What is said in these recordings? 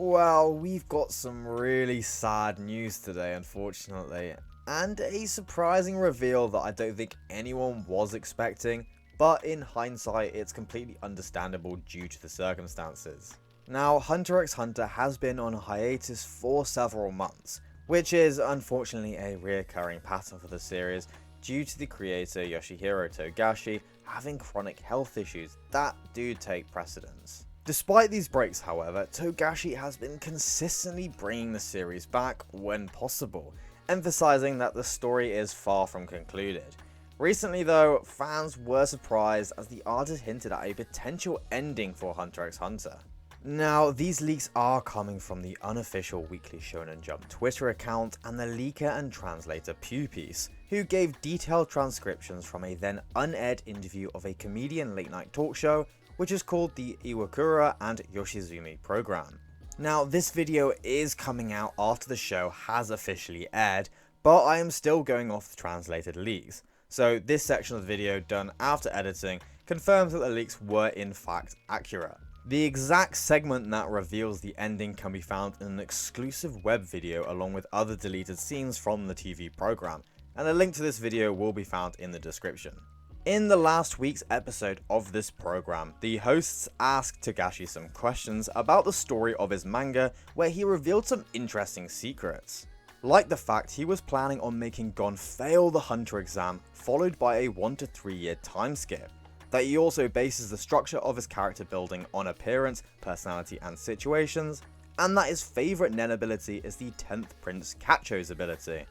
Well, we've got some really sad news today, unfortunately, and a surprising reveal that I don't think anyone was expecting, but in hindsight, it's completely understandable due to the circumstances. Now, Hunter x Hunter has been on hiatus for several months, which is unfortunately a reoccurring pattern for the series due to the creator Yoshihiro Togashi having chronic health issues that do take precedence. Despite these breaks, however, Togashi has been consistently bringing the series back when possible, emphasizing that the story is far from concluded. Recently though, fans were surprised as the artist hinted at a potential ending for Hunter x Hunter. Now, these leaks are coming from the unofficial Weekly Shonen Jump Twitter account and the leaker and translator Pewpiece, who gave detailed transcriptions from a then unaired interview of a comedian late night talk show which is called the Iwakura and Yoshizumi program. Now, this video is coming out after the show has officially aired, but I am still going off the translated leaks. So this section of the video, done after editing, confirms that the leaks were in fact accurate. The exact segment that reveals the ending can be found in an exclusive web video along with other deleted scenes from the TV program, and a link to this video will be found in the description. In the last week's episode of this program, the hosts asked Togashi some questions about the story of his manga, where he revealed some interesting secrets. Like the fact he was planning on making Gon fail the Hunter exam, followed by a 1 to 3 year time skip. That he also bases the structure of his character building on appearance, personality and situations, and that his favourite Nen ability is the 10th Prince Kacho's ability.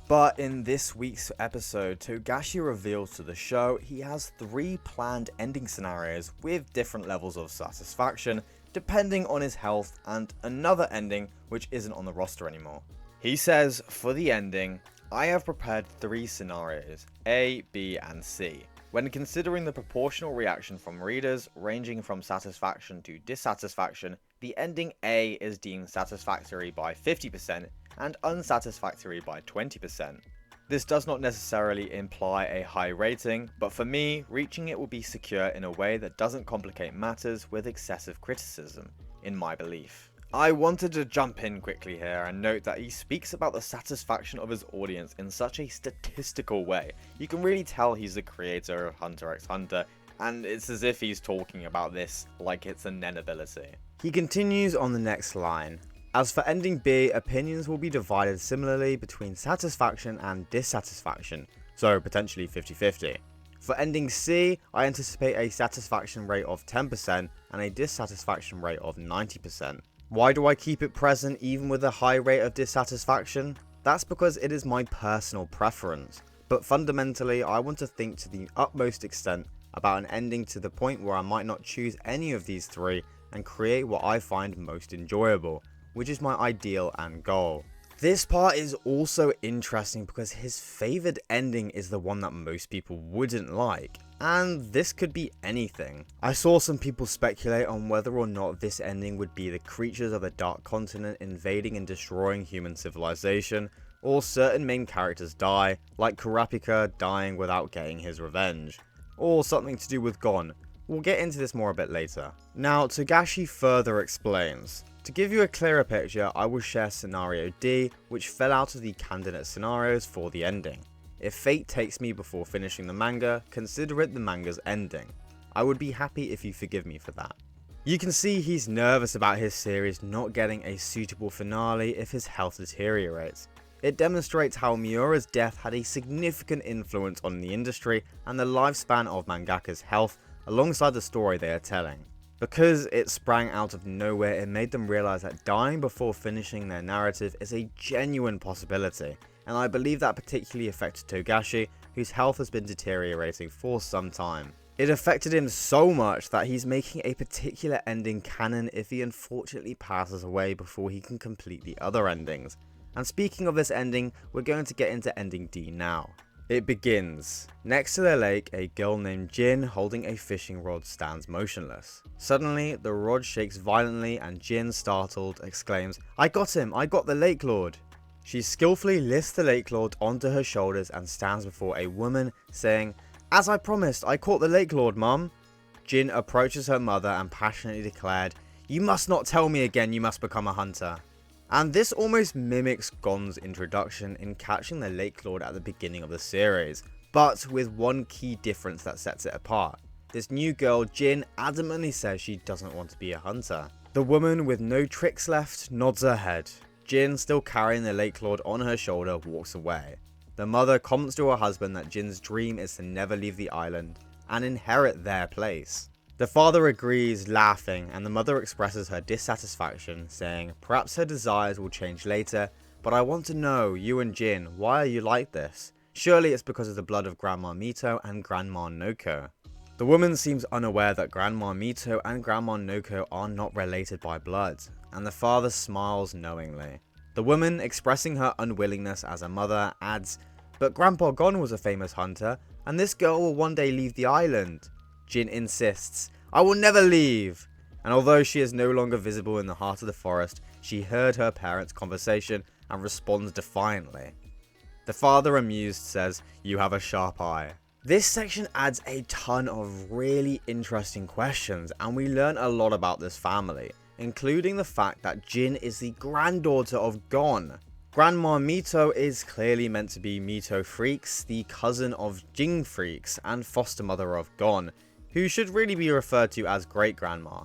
But in this week's episode, Togashi reveals to the show he has 3 planned ending scenarios with different levels of satisfaction, depending on his health, and another ending which isn't on the roster anymore. He says, for the ending, I have prepared 3 scenarios, A, B and C. When considering the proportional reaction from readers, ranging from satisfaction to dissatisfaction, the ending A is deemed satisfactory by 50%, and unsatisfactory by 20%. This does not necessarily imply a high rating, but for me, reaching it will be secure in a way that doesn't complicate matters with excessive criticism, in my belief. I wanted to jump in quickly here and note that he speaks about the satisfaction of his audience in such a statistical way. You can really tell he's the creator of Hunter x Hunter, and it's as if he's talking about this like it's a Nen ability. He continues on the next line. As for ending B, opinions will be divided similarly between satisfaction and dissatisfaction, so potentially 50-50. For ending C, I anticipate a satisfaction rate of 10% and a dissatisfaction rate of 90%. Why do I keep it present even with a high rate of dissatisfaction? That's because it is my personal preference, but fundamentally I want to think to the utmost extent about an ending to the point where I might not choose any of these 3 and create what I find most enjoyable, which is my ideal and goal. This part is also interesting because his favoured ending is the one that most people wouldn't like, and this could be anything. I saw some people speculate on whether or not this ending would be the creatures of the Dark Continent invading and destroying human civilization, or certain main characters die, like Kurapika dying without getting his revenge, or something to do with Gon. We'll get into this more a bit later. Now, Togashi further explains. To give you a clearer picture, I will share scenario D, which fell out of the candidate scenarios for the ending. If fate takes me before finishing the manga, consider it the manga's ending. I would be happy if you forgive me for that. You can see he's nervous about his series not getting a suitable finale if his health deteriorates. It demonstrates how Miura's death had a significant influence on the industry and the lifespan of mangaka's health alongside the story they are telling. Because it sprang out of nowhere, it made them realize that dying before finishing their narrative is a genuine possibility, and I believe that particularly affected Togashi, whose health has been deteriorating for some time. It affected him so much that he's making a particular ending canon if he unfortunately passes away before he can complete the other endings. And speaking of this ending, we're going to get into ending D now. It begins. Next to the lake, a girl named Jin holding a fishing rod stands motionless. Suddenly, the rod shakes violently and Jin, startled, exclaims, "I got him! I got the Lake Lord!" She skillfully lifts the Lake Lord onto her shoulders and stands before a woman, saying, "As I promised, I caught the Lake Lord, Mum." Jin approaches her mother and passionately declared, "You must not tell me again you must become a hunter." And this almost mimics Gon's introduction in catching the Lake Lord at the beginning of the series, but with one key difference that sets it apart. This new girl, Jin, adamantly says she doesn't want to be a hunter. The woman with no tricks left nods her head. Jin, still carrying the Lake Lord on her shoulder, walks away. The mother comments to her husband that Jin's dream is to never leave the island and inherit their place. The father agrees, laughing, and the mother expresses her dissatisfaction, saying perhaps her desires will change later, but I want to know, you and Jin, why are you like this? Surely it's because of the blood of Grandma Mito and Grandma Noko. The woman seems unaware that Grandma Mito and Grandma Noko are not related by blood, and the father smiles knowingly. The woman, expressing her unwillingness as a mother, adds, "But Grandpa Gon was a famous hunter, and this girl will one day leave the island." Jin insists, "I will never leave!" And although she is no longer visible in the heart of the forest, she heard her parents' conversation and responds defiantly. The father, amused, says, "You have a sharp eye." This section adds a ton of really interesting questions, and we learn a lot about this family, including the fact that Jin is the granddaughter of Gon. Grandma Mito is clearly meant to be Mito Freaks, the cousin of Jing Freaks and foster mother of Gon, who should really be referred to as great grandma.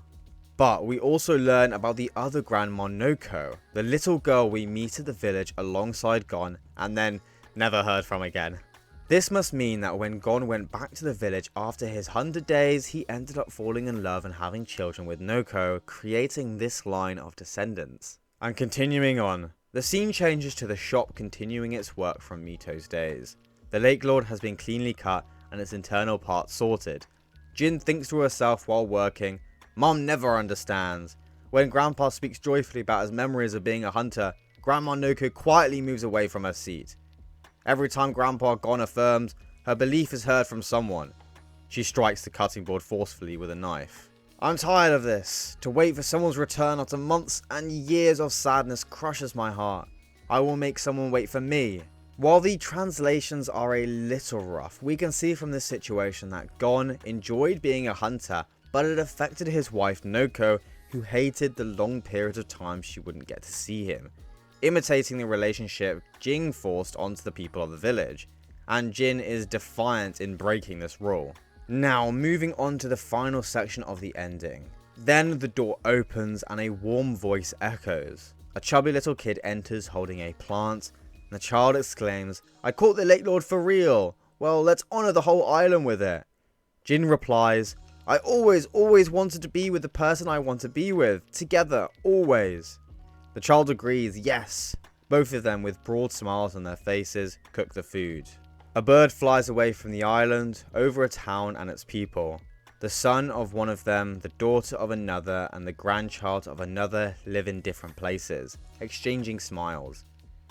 But we also learn about the other Grandma Noko, the little girl we meet at the village alongside Gon and then never heard from again. This must mean that when Gon went back to the village after his 100 days, he ended up falling in love and having children with Noko, creating this line of descendants. And continuing on, the scene changes to the shop continuing its work from Mito's days. The Lake Lord has been cleanly cut and its internal parts sorted. Jin thinks to herself while working, "Mom never understands." When Grandpa speaks joyfully about his memories of being a hunter, Grandma Noko quietly moves away from her seat. Every time Grandpa Gon affirms, her belief is heard from someone. She strikes the cutting board forcefully with a knife. "I'm tired of this. To wait for someone's return after months and years of sadness crushes my heart. I will make someone wait for me." While the translations are a little rough, we can see from this situation that Gon enjoyed being a hunter, but it affected his wife Noko, who hated the long period of time she wouldn't get to see him, imitating the relationship Jing forced onto the people of the village, and Jin is defiant in breaking this rule. Now, moving on to the final section of the ending. Then the door opens and a warm voice echoes. A chubby little kid enters holding a plant, and the child exclaims, "I caught the Lake Lord for real. Well, let's honor the whole island with it." Jin replies, "I always wanted to be with the person I want to be with. Together, always." The child agrees, yes. Both of them, with broad smiles on their faces, cook the food. A bird flies away from the island, over a town and its people. The son of one of them, the daughter of another, and the grandchild of another live in different places, exchanging smiles.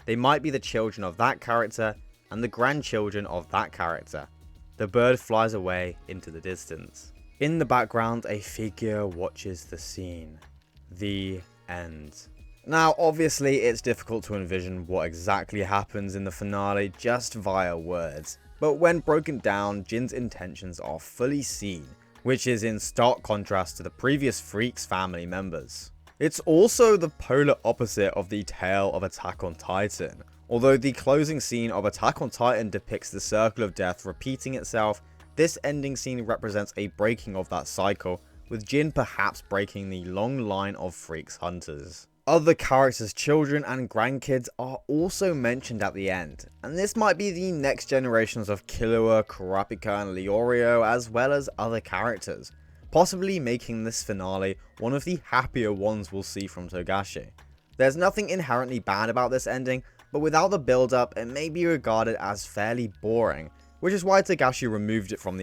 They might be the children of that character and the grandchildren of that character. The bird flies away into the distance. In the background, a figure watches the scene. The end. Now, obviously, it's difficult to envision what exactly happens in the finale just via words, but when broken down, Jin's intentions are fully seen, which is in stark contrast to the previous Freaks family members. It's also the polar opposite of the tale of Attack on Titan. Although the closing scene of Attack on Titan depicts the circle of death repeating itself, this ending scene represents a breaking of that cycle, with Jin perhaps breaking the long line of Freaks hunters. Other characters' children and grandkids are also mentioned at the end, and this might be the next generations of Killua, Kurapika and Leorio, as well as other characters, possibly making this finale one of the happier ones we'll see from Togashi. There's nothing inherently bad about this ending, but without the build up, it may be regarded as fairly boring, which is why Togashi removed it from the